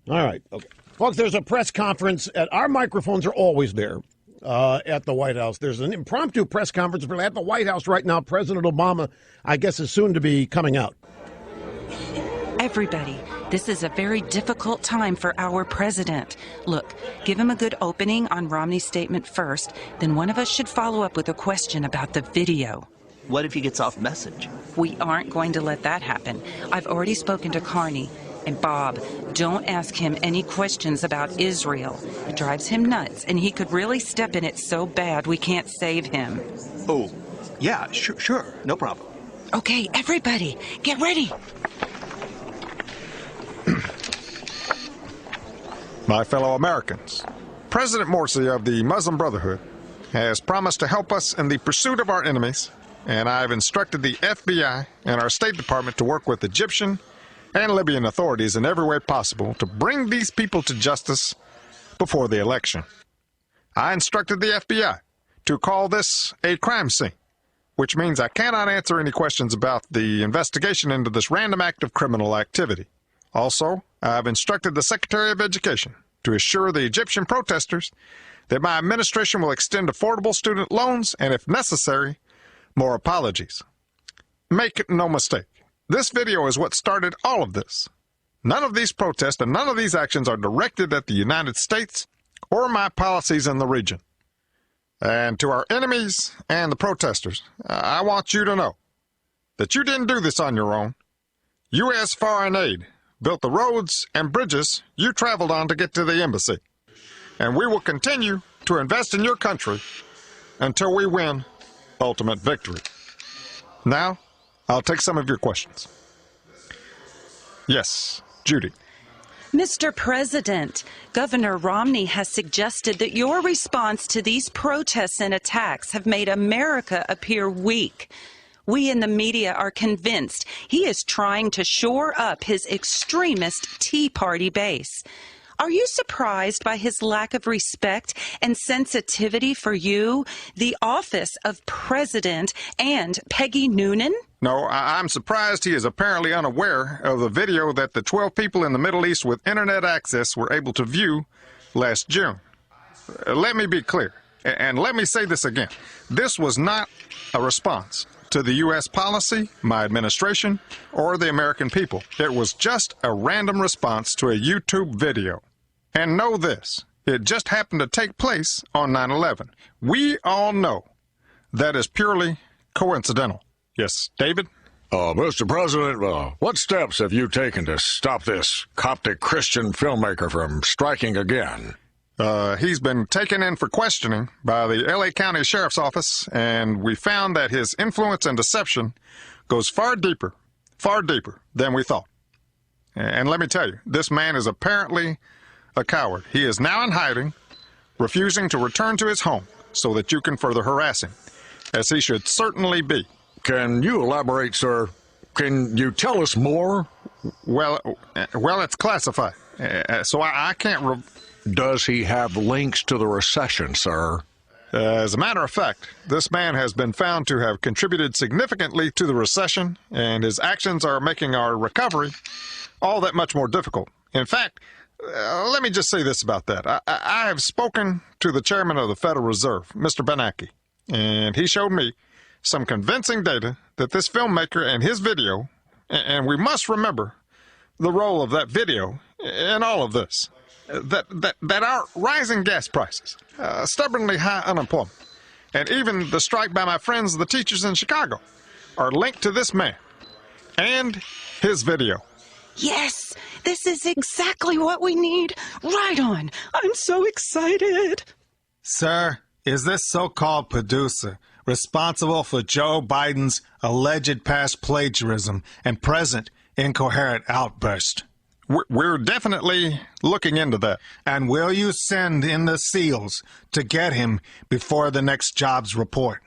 All right. Okay. Folks, there's a press conference. Our microphones are always there at the White House. There's an impromptu press conference at the White House right now. President Obama, I guess, is soon to be coming out. Everybody, this is a very difficult time for our president. Look, give him a good opening on Romney's statement first, then one of us should follow up with a question about the video. What if he gets off message? We aren't going to let that happen. I've already spoken to Carney. And Bob, don't ask him any questions about Israel. It drives him nuts, and he could really step in it so bad we can't save him. Oh, yeah, sure, no problem. Okay, everybody, get ready. My fellow Americans, President Morsi of the Muslim Brotherhood has promised to help us in the pursuit of our enemies, and I've instructed the FBI and our State Department to work with Egyptian and Libyan authorities in every way possible to bring these people to justice before the election. I instructed the FBI to call this a crime scene, which means I cannot answer any questions about the investigation into this random act of criminal activity. Also, I've instructed the Secretary of Education to assure the Egyptian protesters that my administration will extend affordable student loans and, if necessary, more apologies. Make no mistake, this video is what started all of this. None of these protests and none of these actions are directed at the United States or my policies in the region. And to our enemies and the protesters, I want you to know that you didn't do this on your own. U.S. foreign aid built the roads and bridges you traveled on to get to the embassy. And we will continue to invest in your country until we win ultimate victory. Now, I'll take some of your questions. Yes, Judy. Mr. President, Governor Romney has suggested that your response to these protests and attacks have made America appear weak. We in the media are convinced he is trying to shore up his extremist Tea Party base. Are you surprised by his lack of respect and sensitivity for you, the office of President, and Peggy Noonan? No, I'm surprised he is apparently unaware of the video that the 12 people in the Middle East with internet access were able to view last June. Let me be clear, and let me say this again. This was not a response to the U.S. policy, my administration, or the American people. It was just a random response to a YouTube video. And know this, it just happened to take place on 9/11. We all know that is purely coincidental. Yes, David? Mr. President, what steps have you taken to stop this Coptic Christian filmmaker from striking again? He's been taken in for questioning by the L.A. County Sheriff's Office, and we found that his influence and deception goes far deeper than we thought. And let me tell you, this man is apparently a coward. He is now in hiding, refusing to return to his home so that you can further harass him, as he should certainly be. Can you elaborate, sir? Can you tell us more? Well, it's classified, so I can't... Does he have links to the recession, sir? As a matter of fact, this man has been found to have contributed significantly to the recession, and his actions are making our recovery all that much more difficult. In fact, let me just say this about that. I have spoken to the chairman of the Federal Reserve, Mr. Bernanke, and he showed me some convincing data that this filmmaker and his video, and we must remember the role of that video in all of this, that our rising gas prices, stubbornly high unemployment, and even the strike by my friends, the teachers in Chicago, are linked to this man and his video. Yes, this is exactly what we need. Right on. I'm so excited. Sir, is this so-called producer responsible for Joe Biden's alleged past plagiarism and present incoherent outburst? We're definitely looking into that. And will you send in the SEALs to get him before the next jobs report?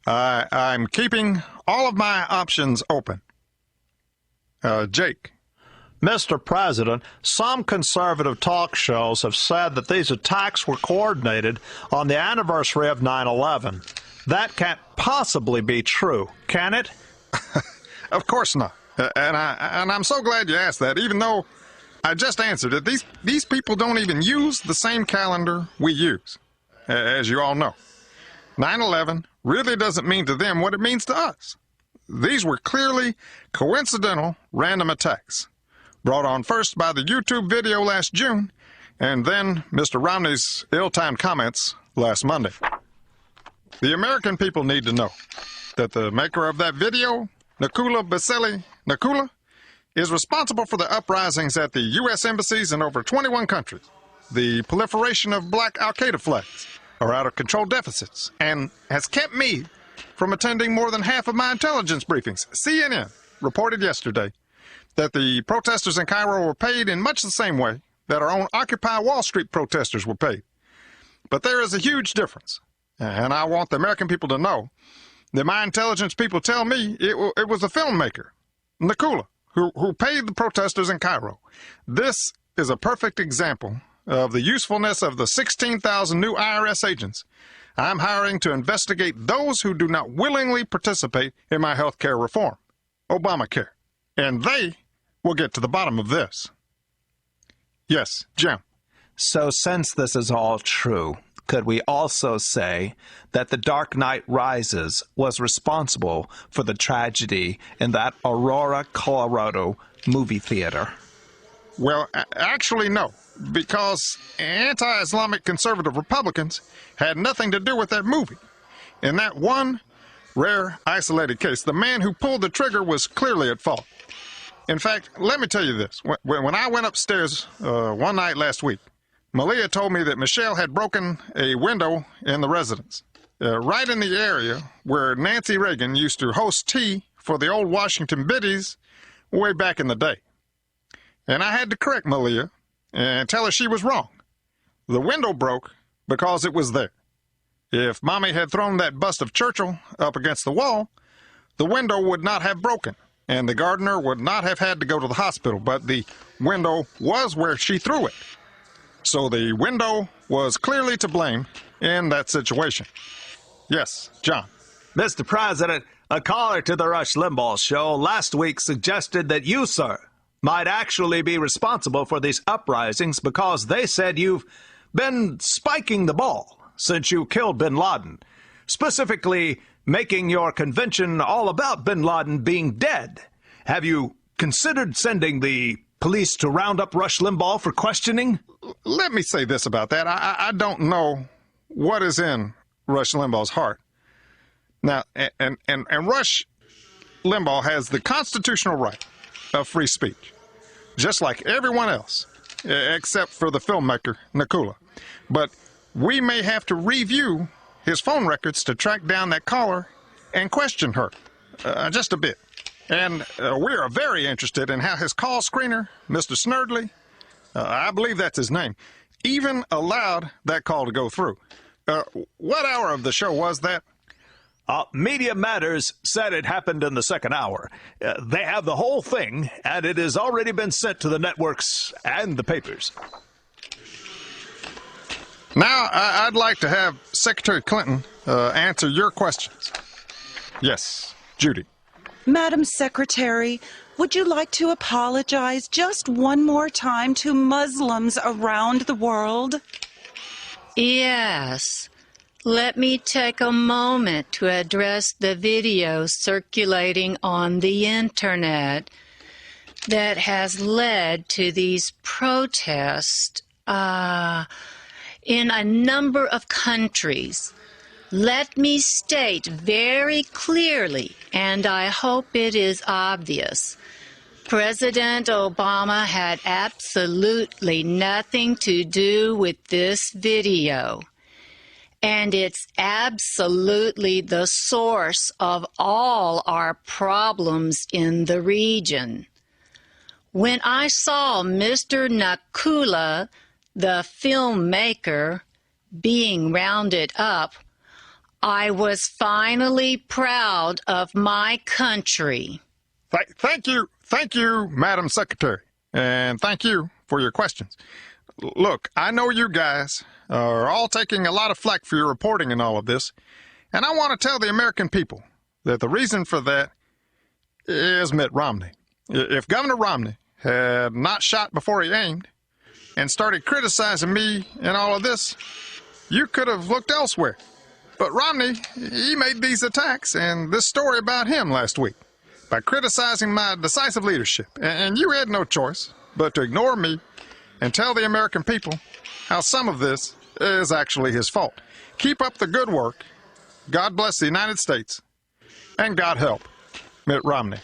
I'm keeping all of my options open. Jake. Mr. President, some conservative talk shows have said that these attacks were coordinated on the anniversary of 9/11. That can't possibly be true, can it? Of course not. And I'm so glad you asked that, even though I just answered it. These people don't even use the same calendar we use, as you all know. 9/11 really doesn't mean to them what it means to us. These were clearly coincidental random attacks, brought on first by the YouTube video last June, and then Mr. Romney's ill-timed comments last Monday. The American people need to know that the maker of that video, Nakula Baseli Nakula, is responsible for the uprisings at the U.S. embassies in over 21 countries, the proliferation of black Al-Qaeda flags, or out-of-control deficits, and has kept me from attending more than half of my intelligence briefings. CNN reported yesterday that the protesters in Cairo were paid in much the same way that our own Occupy Wall Street protesters were paid. But there is a huge difference, and I want the American people to know that my intelligence people tell me it was a filmmaker, Nakula, who paid the protesters in Cairo. This is a perfect example of the usefulness of the 16,000 new IRS agents I'm hiring to investigate those who do not willingly participate in my health care reform, Obamacare. And they will get to the bottom of this. Yes, Jim. So since this is all true, could we also say that The Dark Knight Rises was responsible for the tragedy in that Aurora, Colorado movie theater? Well, actually, no, because anti-Islamic conservative Republicans had nothing to do with that movie. In that one rare, isolated case, the man who pulled the trigger was clearly at fault. In fact, let me tell you this. When I went upstairs one night last week, Malia told me that Michelle had broken a window in the residence, right in the area where Nancy Reagan used to host tea for the old Washington biddies way back in the day. And I had to correct Malia and tell her she was wrong. The window broke because it was there. If Mommy had thrown that bust of Churchill up against the wall, the window would not have broken, and the gardener would not have had to go to the hospital, but the window was where she threw it. So the window was clearly to blame in that situation. Yes, John. Mr. President, a caller to the Rush Limbaugh show last week suggested that you, sir, might actually be responsible for these uprisings because they said you've been spiking the ball since you killed bin Laden, specifically making your convention all about bin Laden being dead. Have you considered sending the police to round up Rush Limbaugh for questioning? Let me say this about that. I don't know what is in Rush Limbaugh's heart. Now, and Rush Limbaugh has the constitutional right of free speech, just like everyone else, except for the filmmaker, Nakula. But we may have to review his phone records to track down that caller and question her, just a bit. And we are very interested in how his call screener, Mr. Snerdley, I believe that's his name, even allowed that call to go through. What hour of the show was that? Media Matters said it happened in the second hour. They have the whole thing, and it has already been sent to the networks and the papers. Now, I'd like to have Secretary Clinton answer your questions. Yes, Judy. Madam Secretary, would you like to apologize just one more time to Muslims around the world? Yes. Let me take a moment to address the video circulating on the internet that has led to these protests in a number of countries. Let me state very clearly, and I hope it is obvious, President Obama had absolutely nothing to do with this video. And it's absolutely the source of all our problems in the region. When I saw Mr. Nakula, the filmmaker, being rounded up, I was finally proud of my country. Thank you, Madam Secretary, and thank you for your questions. Look, I know you guys are all taking a lot of flack for your reporting and all of this, and I want to tell the American people that the reason for that is Mitt Romney. If Governor Romney had not shot before he aimed and started criticizing me and all of this, you could have looked elsewhere. But Romney, he made these attacks and this story about him last week by criticizing my decisive leadership. And you had no choice but to ignore me and tell the American people how some of this is actually his fault. Keep up the good work. God bless the United States. And God help Mitt Romney.